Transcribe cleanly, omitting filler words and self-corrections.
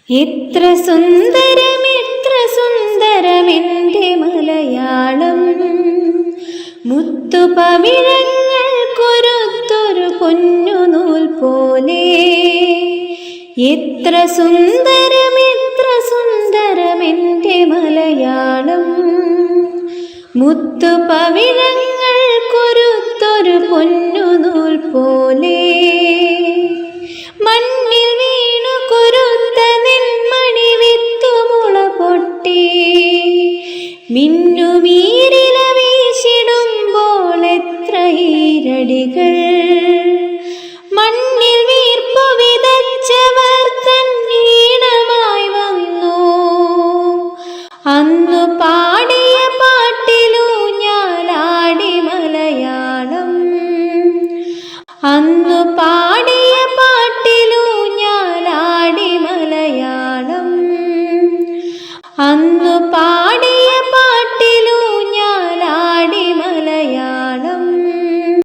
എത്ര സുന്ദരമെന്റെ മലയാളം, മുത്തുപവിഴങ്ങൾ കൊരുത്തൊരു പൊന്നുനൂൽ പോലെ. എത്ര സുന്ദരമെന്റെ മലയാളം, മുത്തുപവിഴങ്ങൾ കൊരുത്തൊരു പൊന്നുനൂൽ പോലെ. മണ്ണിൽ വീണു കൊരുത്ത നെന്മണി വിത്തുമുള പൊട്ടി മിന്നുമീരില വീശിടുമ്പോൾ എത്ര ഈരടികൾ. മണ്ണിൽ വീർപ്പു വിതച്ചവർ തൻ ഈണമായി വന്നു. അന്നു പാടിയ പാട്ടിലൂഞ്ഞാലാടി മലയാളം, അന്നു പാടിയ പാട്ടിലൂഞ്ഞാലാടി മലയാളം, അന്നു പാടി